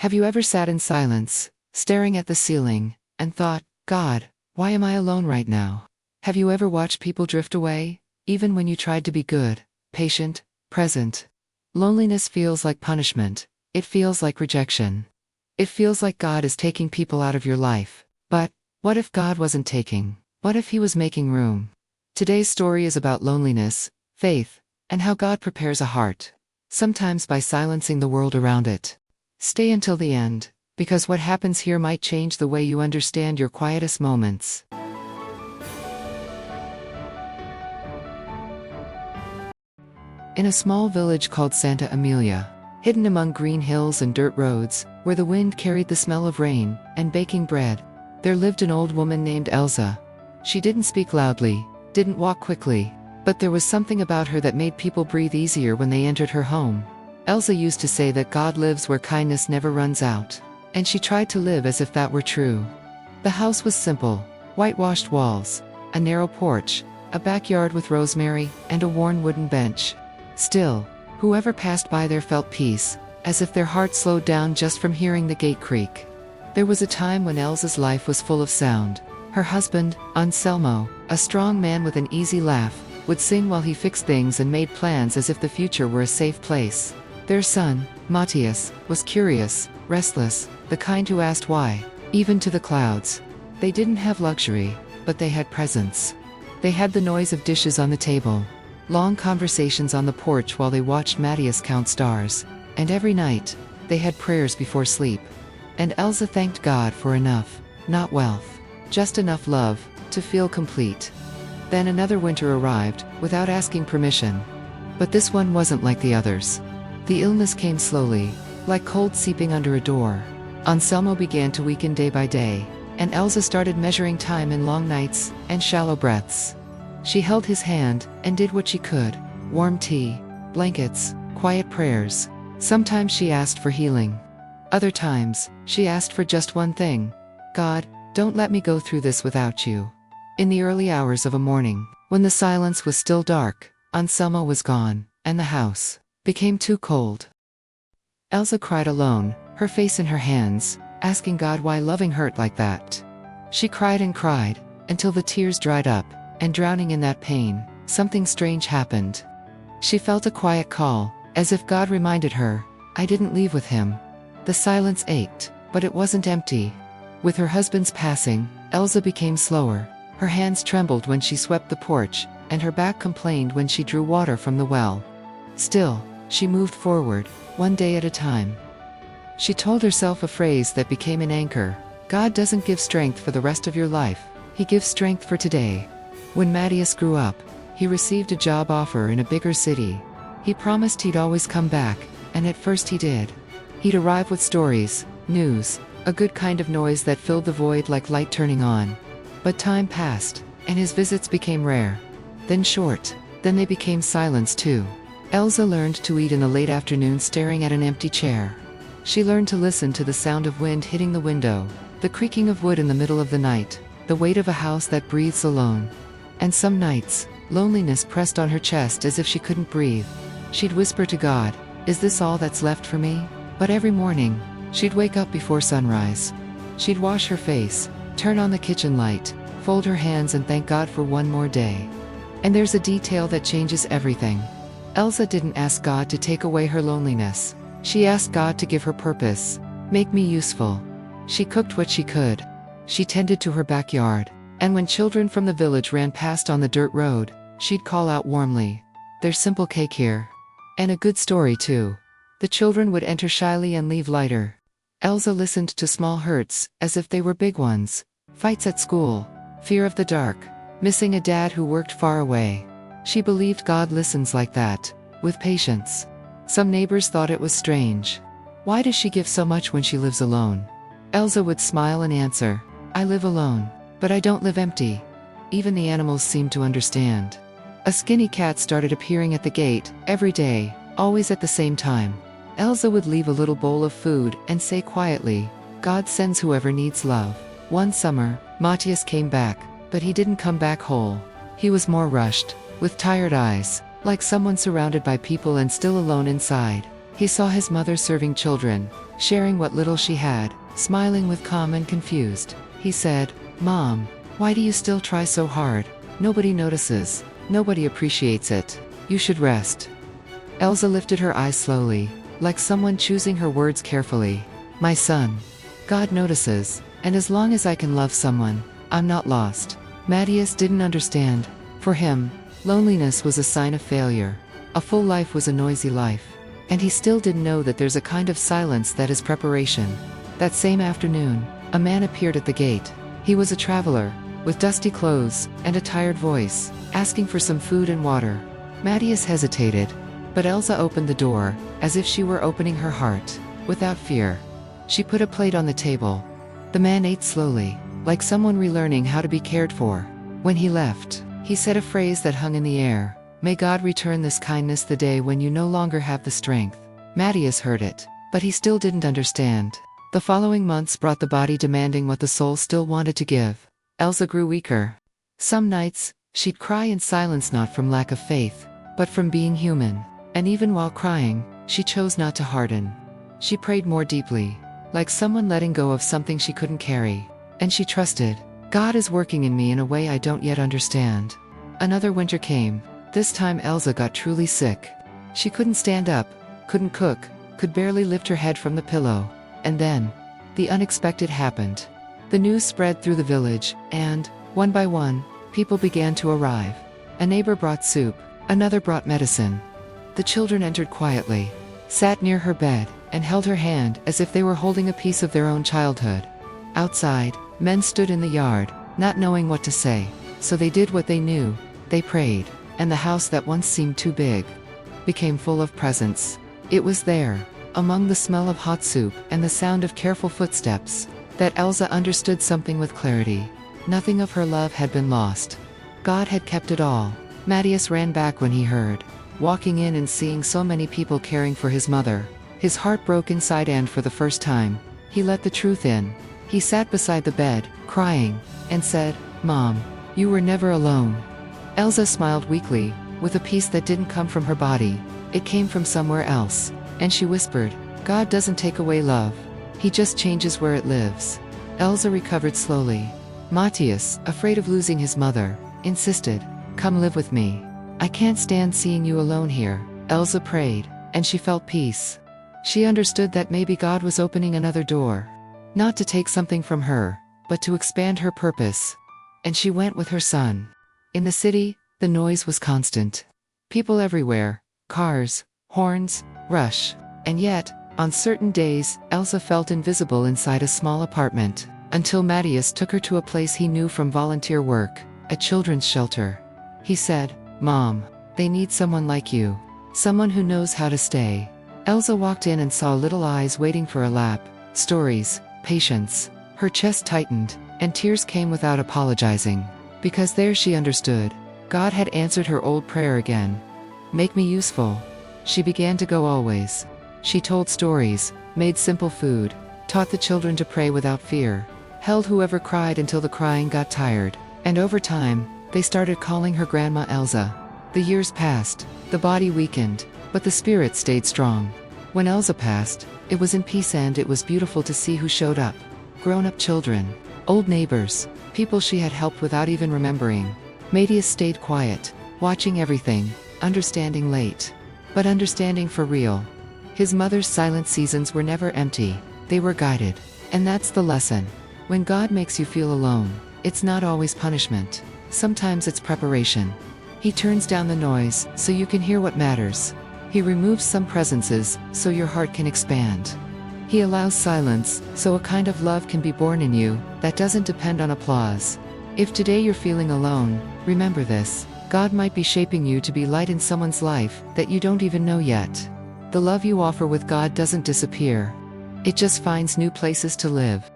Have you ever sat in silence, staring at the ceiling, and thought, God, why am I alone right now? Have you ever watched people drift away, even when you tried to be good, patient, present? Loneliness feels like punishment. It feels like rejection. It feels like God is taking people out of your life. But what if God wasn't taking? What if He was making room? Today's story is about loneliness, faith, and how God prepares a heart, sometimes by silencing the world around it. Stay until the end, because what happens here might change the way you understand your quietest moments. In a small village called Santa Emilia, hidden among green hills and dirt roads, where the wind carried the smell of rain and baking bread, there lived an old woman named Elza. She didn't speak loudly, didn't walk quickly, but there was something about her that made people breathe easier when they entered her home. Elza used to say that God lives where kindness never runs out, and she tried to live as if that were true. The house was simple: whitewashed walls, a narrow porch, a backyard with rosemary, and a worn wooden bench. Still, whoever passed by there felt peace, as if their heart slowed down just from hearing the gate creak. There was a time when Elza's life was full of sound. Her husband, Anselmo, a strong man with an easy laugh, would sing while he fixed things and made plans as if the future were a safe place. Their son, Matthias, was curious, restless, the kind who asked why, even to the clouds. They didn't have luxury, but they had presence. They had the noise of dishes on the table, long conversations on the porch while they watched Matthias count stars, and every night, they had prayers before sleep. And Elza thanked God for enough, not wealth, just enough love, to feel complete. Then another winter arrived, without asking permission. But this one wasn't like the others. The illness came slowly, like cold seeping under a door. Anselmo began to weaken day by day, and Elza started measuring time in long nights and shallow breaths. She held his hand and did what she could: warm tea, blankets, quiet prayers. Sometimes she asked for healing. Other times, she asked for just one thing: God, don't let me go through this without you. In the early hours of a morning, when the silence was still dark, Anselmo was gone, and the house became too cold. Elza cried alone, her face in her hands, asking God why loving hurt like that. She cried and cried, until the tears dried up, and drowning in that pain, something strange happened. She felt a quiet call, as if God reminded her, I didn't leave with him. The silence ached, but it wasn't empty. With her husband's passing, Elza became slower. Her hands trembled when she swept the porch, and her back complained when she drew water from the well. Still, she moved forward, one day at a time. She told herself a phrase that became an anchor: God doesn't give strength for the rest of your life, He gives strength for today. When Matthias grew up, he received a job offer in a bigger city. He promised he'd always come back, and at first he did. He'd arrive with stories, news, a good kind of noise that filled the void like light turning on. But time passed, and his visits became rare. Then short, then they became silence too. Elza learned to eat in the late afternoon staring at an empty chair. She learned to listen to the sound of wind hitting the window, the creaking of wood in the middle of the night, the weight of a house that breathes alone. And some nights, loneliness pressed on her chest as if she couldn't breathe. She'd whisper to God, is this all that's left for me? But every morning, she'd wake up before sunrise. She'd wash her face, turn on the kitchen light, fold her hands and thank God for one more day. And there's a detail that changes everything. Elza didn't ask God to take away her loneliness. She asked God to give her purpose. Make me useful. She cooked what she could. She tended to her backyard. And when children from the village ran past on the dirt road, she'd call out warmly, there's simple cake here. And a good story too. The children would enter shyly and leave lighter. Elza listened to small hurts, as if they were big ones. Fights at school, fear of the dark, missing a dad who worked far away. She believed God listens like that, with patience. Some neighbors thought it was strange. Why does she give so much when she lives alone? Elza would smile and answer, I live alone, but I don't live empty. Even the animals seemed to understand. A skinny cat started appearing at the gate, every day, always at the same time. Elza would leave a little bowl of food and say quietly, God sends whoever needs love. One summer, Matthias came back, but he didn't come back whole. He was more rushed, with tired eyes, like someone surrounded by people and still alone inside. He saw his mother serving children, sharing what little she had, smiling with calm and confused. He said, "Mom, why do you still try so hard? Nobody notices. Nobody appreciates it. You should rest." Elza lifted her eyes slowly, like someone choosing her words carefully. "My son, God notices, and as long as I can love someone, I'm not lost." Matthias didn't understand. For him, loneliness was a sign of failure. A full life was a noisy life. And he still didn't know that there's a kind of silence that is preparation. That same afternoon, a man appeared at the gate. He was a traveler, with dusty clothes and a tired voice, asking for some food and water. Matthias hesitated, but Elza opened the door, as if she were opening her heart, without fear. She put a plate on the table. The man ate slowly, like someone relearning how to be cared for. When he left, he said a phrase that hung in the air. "May God return this kindness the day when you no longer have the strength." Matthias heard it, but he still didn't understand. The following months brought the body demanding what the soul still wanted to give. Elza grew weaker. Some nights, she'd cry in silence, not from lack of faith, but from being human. And even while crying, she chose not to harden. She prayed more deeply, like someone letting go of something she couldn't carry. And she trusted, "God is working in me in a way I don't yet understand." Another winter came. This time Elza got truly sick. She couldn't stand up, couldn't cook, could barely lift her head from the pillow. And then, the unexpected happened. The news spread through the village, and, one by one, people began to arrive. A neighbor brought soup, another brought medicine. The children entered quietly, sat near her bed, and held her hand as if they were holding a piece of their own childhood. Outside, men stood in the yard, not knowing what to say, so they did what they knew. They prayed. And the house that once seemed too big became full of presence. It was there, among the smell of hot soup and the sound of careful footsteps, that Elza understood something with clarity. Nothing of her love had been lost. God had kept it all. Matthias ran back when he heard, walking in and seeing so many people caring for his mother. His heart broke inside, and for the first time, he let the truth in. He sat beside the bed, crying, and said, "Mom, you were never alone." Elza smiled weakly, with a peace that didn't come from her body. It came from somewhere else. And she whispered, "God doesn't take away love. He just changes where it lives." Elza recovered slowly. Matthias, afraid of losing his mother, insisted, "Come live with me. I can't stand seeing you alone here." Elza prayed, and she felt peace. She understood that maybe God was opening another door. Not to take something from her, but to expand her purpose. And she went with her son. In the city, the noise was constant. People everywhere, cars, horns, rush. And yet, on certain days, Elza felt invisible inside a small apartment, until Matthias took her to a place he knew from volunteer work, a children's shelter. He said, "Mom, they need someone like you. Someone who knows how to stay." Elza walked in and saw little eyes waiting for a lap, stories, patience. Her chest tightened, and tears came without apologizing. Because there she understood, God had answered her old prayer again. "Make me useful." She began to go always. She told stories, made simple food, taught the children to pray without fear, held whoever cried until the crying got tired. And over time, they started calling her Grandma Elza. The years passed, the body weakened, but the spirit stayed strong. When Elza passed, it was in peace, and it was beautiful to see who showed up. Grown-up children, old neighbors, people she had helped without even remembering. Matthias stayed quiet, watching everything, understanding late, but understanding for real. His mother's silent seasons were never empty, they were guided. And that's the lesson. When God makes you feel alone, it's not always punishment. Sometimes it's preparation. He turns down the noise, so you can hear what matters. He removes some presences, so your heart can expand. He allows silence, so a kind of love can be born in you, that doesn't depend on applause. If today you're feeling alone, remember this. God might be shaping you to be light in someone's life that you don't even know yet. The love you offer with God doesn't disappear. It just finds new places to live.